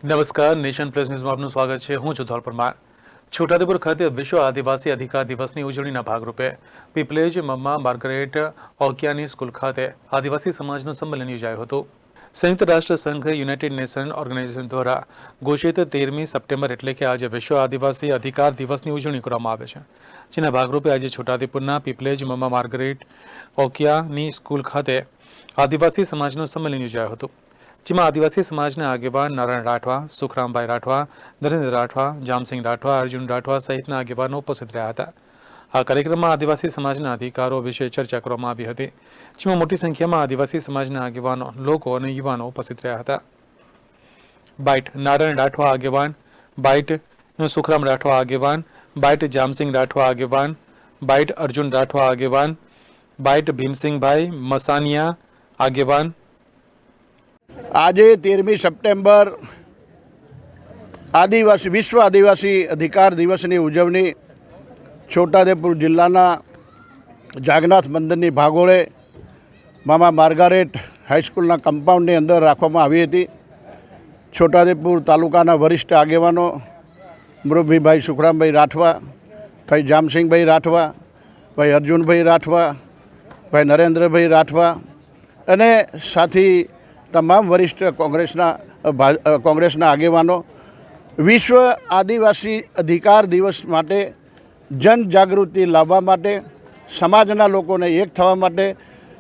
નમસ્કાર, nation plus ન્યૂઝમાં આપનું સ્વાગત છે। હું છું ધોલ પરમાર। છોટાઉદેપુર ખાતે વિશ્વ આદિવાસી અધિકાર દિવસની ઉજવણીના ભાગરૂપે પીપલેજ મમ્મા માર્ગરેટ ઓકિયાની સ્કૂલ ખાતે આદિવાસી સમાજનું સંમેલન યોજાયું હતું। સંયુક્ત રાષ્ટ્ર સંઘ યુનાઇટેડ નેશન ઓર્ગેનાઇઝેશન દ્વારા ઘોષિત 13મી સપ્ટેમ્બર એટલે કે આજે વિશ્વ આદિવાસી અધિકાર દિવસની ઉજવણી કરવામાં આવે છે, જેના ભાગરૂપે આજે છોટાઉદેપુરના પીપલેજ મમ્મા માર્ગરેટ ઓકિયાની સ્કૂલ ખાતે આદિવાસી સમાજનું સંમેલન યોજાયું હતું, જેમાં આદિવાસી સમાજના આગેવાન નારાયણ રાઠવા, સુખરામભાઈ રાઠવા, નરેન્દ્ર રાઠવા, જામસિંહ રાઠવા, અર્જુન રાઠવા સહિતના આગેવાનો ઉપસ્થિત રહ્યા હતા। આ કાર્યક્રમમાં આદિવાસી સમાજના અધિકારો વિશે ચર્ચા કરવામાં આવી હતી, જેમાં મોટી સંખ્યામાં આદિવાસી સમાજના આગેવાનો, લોકો અને યુવાનો ઉપસ્થિત રહ્યા હતા। બાઇટ નારાયણ રાઠવા આગેવાન, બાઇટ સુખરામ રાઠવા આગેવાન, બાઇટ જામસિંહ રાઠવા આગેવાન, બાઇટ અર્જુન રાઠવા આગેવાન, બાઇટ ભીમસિંહભાઈ મસાનિયા આગેવાન। आज 13મી સપ્ટેમ્બર आदिवासी विश्व आदिवासी अधिकार दिवसनी उजवणी छोटाउदेपुर जिल्लाना जागनाथ मंदिरनी भागोळे मामा मार्गारेट हाईस्कूलना कम्पाउंडनी अंदर राखवामां आवी हती। छोटाउदेपुर तालुकाना वरिष्ठ आगेवानो मुरब्बीभाई सुखरामभाई राठवा, भाई जामसिंहभाई राठवा, भाई अर्जुनभाई राठवा, भाई नरेन्द्रभाई राठवा अने साथी तमाम वरिष्ठ कांग्रेसना आगेवानो विश्व आदिवासी अधिकार दिवस माटे जनजागृति लाववा माटे, समाजना लोकोने एक थवा माटे,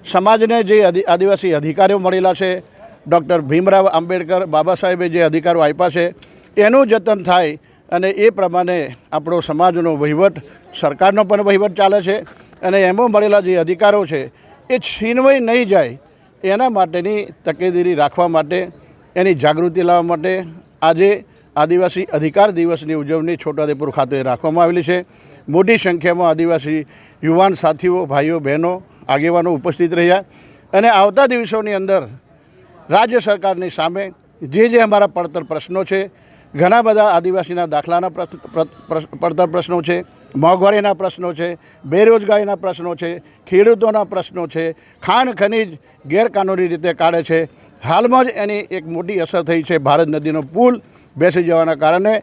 समाजने जे आदिवासी अधिकारों मळेला छे, डॉक्टर भीमराव आंबेडकर बाबा साहेबे जे अधिकारों आप्या छे एनुं जतन थाय अने ए प्रमाणे आपणो समाजनो वहीवट, सरकारनो पण वहीवट चाले छे अने एमां मळेला जे अधिकारों छे ए छीनवाई नहीं जाय एना माटेनी तकेदारी राखवा माटे, एनी जागृति लाववा माटे आजे आदिवासी अधिकार दिवसनी उजवणी छोटाउदेपुर खाते राखवामां आवेली छे। मोटी संख्यामां आदिवासी युवान साथीओ, भाईओ, बहनों, आगेवानो उपस्थित रह्या अने आवता दिवसोनी अंदर राज्य सरकारनी सामे जे अमारा પડતર प्रश्नों छे, घणा बधा आदिवासीना दाखलाना પડતર प्रश्नों छे, मोंघवारीना प्रश्नों छे, बेरोजगारीना प्रश्नों छे, खेडूतोना प्रश्नों छे, खाण खनिज गैरकानूनी रीते काढे छे। हालमां ज एनी एक मोटी असर थई छे। भारत नदीनो पुल बेसी जवाना कारणे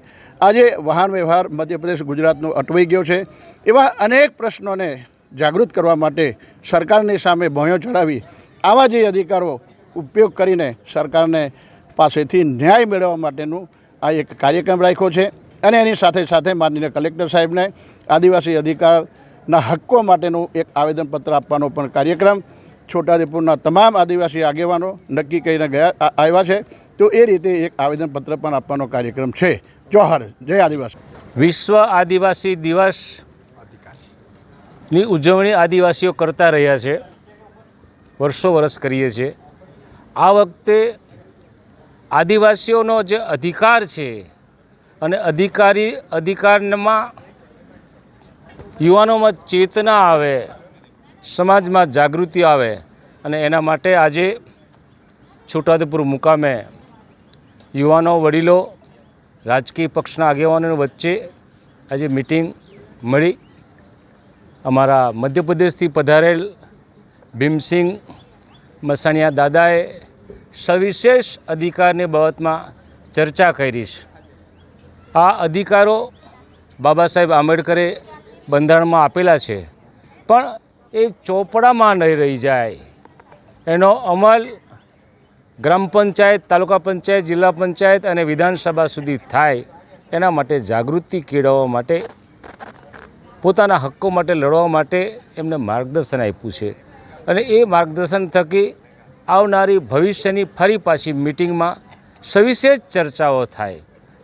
आजे वाहन व्यवहार मध्यप्रदेश गुजरातनो अटवाई गयो छे। एवा अनेक प्रश्नोने जागृत करवा माटे सरकारनी सामे भोंयो चढ़ावी आवा जे अधिकारो उपयोग करीने सरकारने पासेथी न्याय मेळववा माटेनो आ एक कार्यक्रम राख्यो छे अने एनी साथे साथे माननीय कलेक्टर साहेबने आदिवासी अधिकारना हक्को माटेनो एक आवेदनपत्र आपवानो पण कार्यक्रम छोटाउदेपुरना तमाम आदिवासी आगेवानो नक्की करीने गया आव्या छे। तो ए रीते एक आवेदनपत्र पण आपवानो कार्यक्रम छे। जोहर, जय आदिवासी। विश्व आदिवासी दिवस ની ઉજવણી આદિવાસીઓ કરતા રહ્યા છે, વર્ષો વર્ષ કરીએ છીએ। આ વખતે આદિવાસીઓનો જે અધિકાર છે અને અધિકારમાં યુવાનોમાં ચેતના આવે, સમાજમાં જાગૃતિ આવે અને એના માટે આજે છોટાઉદેપુર મુકામે યુવાનો, વડીલો, રાજકીય પક્ષના આગેવાનો વચ્ચે આજે મીટિંગ મળી। અમારા મધ્યપ્રદેશથી પધારેલ ભીમસિંહ મસાણિયા દાદાએ સવિશેષ અધિકારની બાબતમાં ચર્ચા કરી છે। આ અધિકારો બાબા સાહેબ આંબેડકરે બંધારણમાં આપેલા છે, પણ એ ચોપડામાં નહીં રહી જાય, એનો અમલ ગ્રામ પંચાયત, તાલુકા પંચાયત, જિલ્લા પંચાયત અને વિધાનસભા સુધી થાય એના માટે જાગૃતિ કેળવવા માટે, પોતાના હક્કો માટે લડવા માટે એમને માર્ગદર્શન આપ્યું છે અને એ માર્ગદર્શન થકી આવનારી ભવિષ્યની ફરી પાછી મીટિંગમાં સવિશેષ ચર્ચાઓ થાય।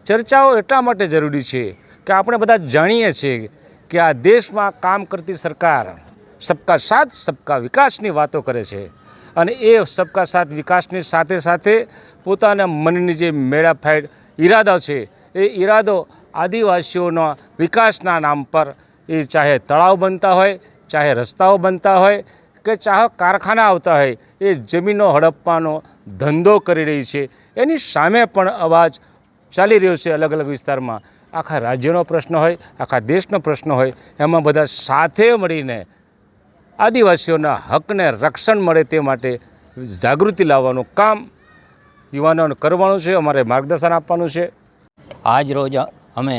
ચર્ચાઓ એટલા માટે જરૂરી છે કે આપણે બધા જાણીએ છીએ કે આ દેશમાં કામ કરતી સરકાર સબકા સાથ સબકા વિકાસની વાતો કરે છે અને એ સબકા સાથ વિકાસની સાથે સાથે પોતાના મનની જે મેળાફેર ઈરાદો છે એ ઈરાદો આદિવાસીઓના વિકાસના નામ પર એ ચાહે તળાવ બનતા હોય, ચાહે રસ્તાઓ બનતા હોય કે ચાહે કારખાના આવતા હોય, એ જમીનો હડપવાનો ધંધો કરી રહી છે એની સામે પણ અવાજ ચાલી રહ્યો છે। અલગ અલગ વિસ્તારમાં આખા રાજ્યનો પ્રશ્ન હોય, આખા દેશનો પ્રશ્ન હોય, એમાં બધા સાથે મળીને આદિવાસીઓના હકને રક્ષણ મળે તે માટે જાગૃતિ લાવવાનું કામ યુવાનોને કરવાનું છે, અમારે માર્ગદર્શન આપવાનું છે. આજ રોજ અમે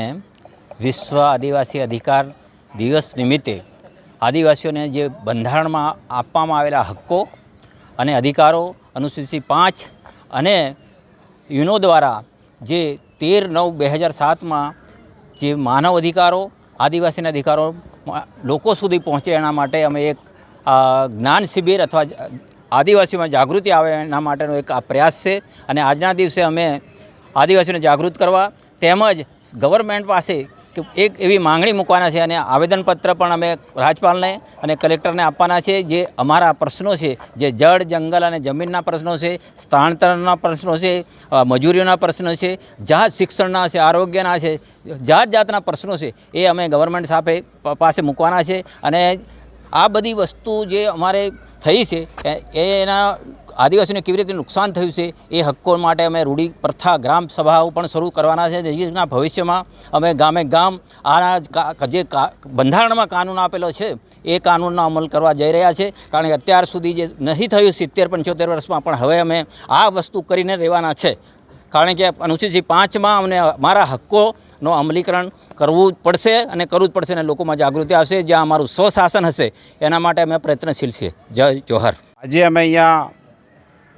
વિશ્વ આદિવાસી અધિકાર દિવસ નિમિત્તે આદિવાસીઓને જે બંધારણમાં આપવામાં આવેલા હક્કો અને અધિકારો અનુસૂચિ 5 અને યુનો દ્વારા જે 13/9/2007માં જે માનવ અધિકારો આદિવાસીના અધિકારો લોકો સુધી પહોંચે એના માટે અમે એક જ્ઞાન શિબિર અથવા આદિવાસીઓમાં જાગૃતિ આવે એના માટેનો એક આ પ્રયાસ છે. અને આજના દિવસે અમે આદિવાસીઓને જાગૃત કરવા તેમજ ગવર્મેન્ટ પાસે એક એવી માંગણી મૂકવાના છે અને આવેદનપત્ર પણ અમે રાજ્યપાલને અને કલેક્ટરને આપવાના છે. જે અમારા પ્રશ્નો છે, જે જળ, જંગલ અને જમીનના પ્રશ્નો છે, સ્થળાંતરના પ્રશ્નો છે, મજૂરીઓના પ્રશ્નો છે, જાત શિક્ષણના છે, આરોગ્યના છે, જાતના પ્રશ્નો છે, એ અમે ગવર્મેન્ટ પાસે મૂકવાના છે. અને આ બધી વસ્તુ જે અમારે થઈ છે એના આદિવાસીઓને કેવી રીતે નુકસાન થયું છે એ હક્કો માટે અમે રૂઢી પ્રથા ગ્રામ સભાઓ પણ શરૂ કરવાના છે. જેના ભવિષ્યમાં અમે ગામે ગામ આના જે બંધારણમાં કાનૂન આપેલો છે એ કાનૂનનો અમલ કરવા જઈ રહ્યા છે. કારણ કે અત્યાર સુધી જે નહીં થયું 70-75 વર્ષમાં, પણ હવે અમે આ વસ્તુ કરીને રહેવાના છે. કારણ કે અનુસૂચિ 5માં અમને અમારા હક્કોનો અમલીકરણ કરવું પડશે અને કરવું જ પડશે અને લોકોમાં જાગૃતિ આવશે. જ્યાં અમારું સ્વશાસન હશે એના માટે અમે પ્રયત્નશીલ છીએ. જય જોહર. આજે અમે અહીંયા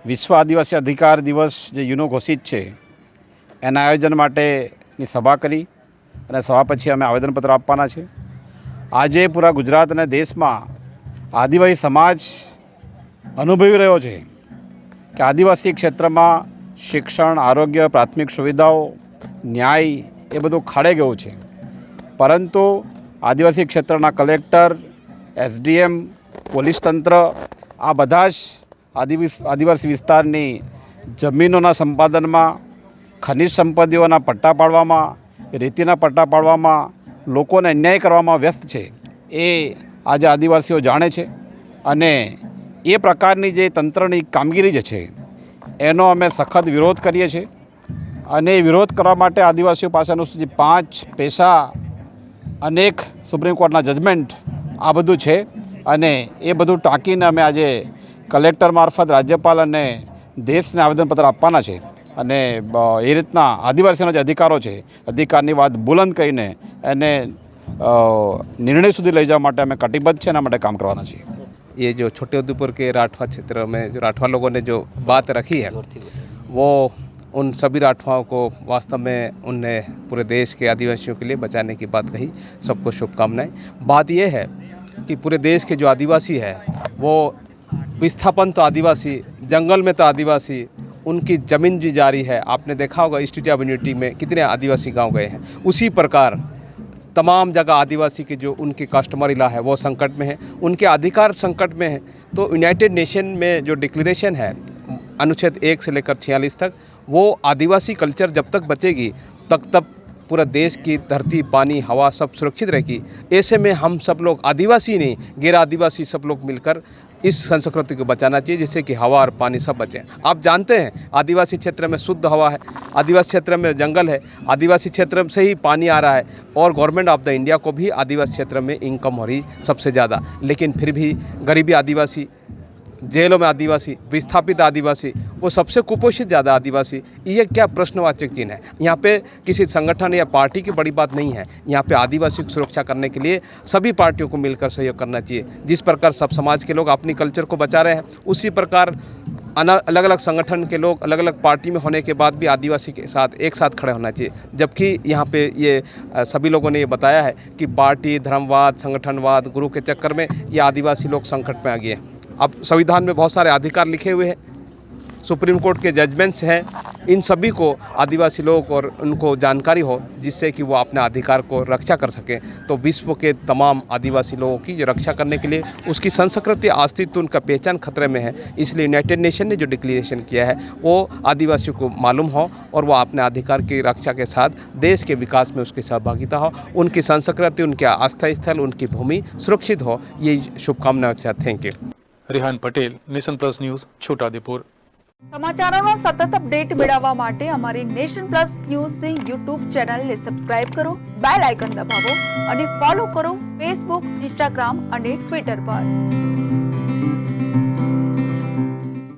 વિશ્વ આદિવાસી અધિકાર દિવસ જે યુનો ઘોષિત છે એના આયોજન માટેની સભા કરી અને સભા પછી અમે આવેદનપત્ર આપવાના છે. આજે પૂરા ગુજરાત અને દેશમાં આદિવાસી સમાજ અનુભવી રહ્યો છે કે આદિવાસી ક્ષેત્રમાં શિક્ષણ, આરોગ્ય, પ્રાથમિક સુવિધાઓ, ન્યાય એ બધું ખાડે ગયું છે. પરંતુ આદિવાસી ક્ષેત્રના કલેક્ટર, SDM, પોલીસ તંત્ર આ બધા જ આદિવાસી વિસ્તારની જમીનોના સંપાદનમાં, ખનિજ સંપત્તિઓના પટ્ટા પાડવામાં, રેતીના પટ્ટા પાડવામાં, લોકોને અન્યાય કરવામાં વ્યસ્ત છે. એ આજે આદિવાસીઓ જાણે છે અને એ પ્રકારની જે તંત્રની કામગીરી જે છે એનો અમે સખત વિરોધ કરીએ છીએ. અને એ વિરોધ કરવા માટે આદિવાસીઓ પાસે અનુસૂચિ 5 પેશા, અનેક સુપ્રીમ કોર્ટના જજમેન્ટ આ બધું છે. અને એ બધું ટાંકીને અમે આજે કલેક્ટર મારફત રાજ્યપાલ અને દેશને આવેદનપત્ર આપવાના છે. અને એ રીતના આદિવાસીઓના જે અધિકારો છે, અધિકારની વાત બુલંદ કરીને એને નિર્ણય સુધી લઈ જવા માટે અમે કટિબદ્ધ છે, એના માટે કામ કરવાના છીએ. ये जो छोटे उदयपुर के राठवा क्षेत्र में जो राठवा लोगों ने जो बात रखी है वो उन सभी राठवाओं को वास्तव में उनने पूरे देश के आदिवासियों के लिए बचाने की बात कही. सबको शुभकामनाएं. बात ये है कि पूरे देश के जो आदिवासी है वो विस्थापन तो आदिवासी, जंगल में तो आदिवासी, उनकी ज़मीन भी जारी है. आपने देखा होगा इंस्टीट्यूट ऑफ यूनिटी में कितने आदिवासी गांव गए हैं. उसी प्रकार तमाम जगह आदिवासी के जो उनके कस्टमर इला है वो संकट में है, उनके अधिकार संकट में है. तो यूनाइटेड नेशन में जो डिक्लेरेशन है अनुच्छेद 1 से लेकर 46 तक, वो आदिवासी कल्चर जब तक बचेगी तब पूरा देश की धरती, पानी, हवा सब सुरक्षित रहेगी. ऐसे में हम सब लोग आदिवासी नहीं, गैर आदिवासी सब लोग मिलकर इस संस्कृति को बचाना चाहिए जिससे कि हवा और पानी सब बचे. आप जानते हैं आदिवासी क्षेत्र में शुद्ध हवा है, आदिवासी क्षेत्र में जंगल है, आदिवासी क्षेत्र से ही पानी आ रहा है. और गवर्नमेंट ऑफ द इंडिया को भी आदिवासी क्षेत्र में इनकम हो रही सबसे ज़्यादा. लेकिन फिर भी गरीबी आदिवासी, जेलों में आदिवासी, विस्थापित आदिवासी, वो सबसे कुपोषित ज़्यादा आदिवासी. ये क्या प्रश्नवाचक चिन्ह है. यहाँ पे किसी संगठन या पार्टी की बड़ी बात नहीं है. यहाँ पे आदिवासी की सुरक्षा करने के लिए सभी पार्टियों को मिलकर सहयोग करना चाहिए. जिस प्रकार सब समाज के लोग अपनी कल्चर को बचा रहे हैं, उसी प्रकार अलग अलग संगठन के लोग अलग अलग पार्टी में होने के बाद भी आदिवासी के साथ एक साथ खड़े होना चाहिए. जबकि यहाँ पे ये सभी लोगों ने ये बताया है कि पार्टी, धर्मवाद, संगठनवाद, गुरु के चक्कर में ये आदिवासी लोग संकट में आ गए हैं. अब संविधान में बहुत सारे अधिकार लिखे हुए हैं, सुप्रीम कोर्ट के जजमेंट्स हैं. इन सभी को आदिवासी लोग और उनको जानकारी हो जिससे कि वो अपने अधिकार को रक्षा कर सकें. तो विश्व के तमाम आदिवासी लोगों की जो रक्षा करने के लिए उसकी संस्कृति, अस्तित्व, उनका पहचान खतरे में है. इसलिए यूनाइटेड नेशन ने जो डिक्लेरेशन किया है वो आदिवासियों को मालूम हो और वो अपने अधिकार की रक्षा के साथ देश के विकास में उसकी सहभागिता हो, उनकी संस्कृति, उनके आस्था स्थल, उनकी भूमि सुरक्षित हो. ये शुभकामनाएं. Thank you. Rihan Patel, nation plus news, Chhota Udepur. સમાચારોનો સતત અપડેટ મેળવવા માટે અમારી નેશન પ્લસ ન્યૂઝની યુટ્યુબ ચેનલને સબસ્ક્રાઇબ કરો, બેલ આઇકન દબાવો અને ફોલો કરો ફેસબુક, ઇન્સ્ટાગ્રામ અને ટ્વિટર પર.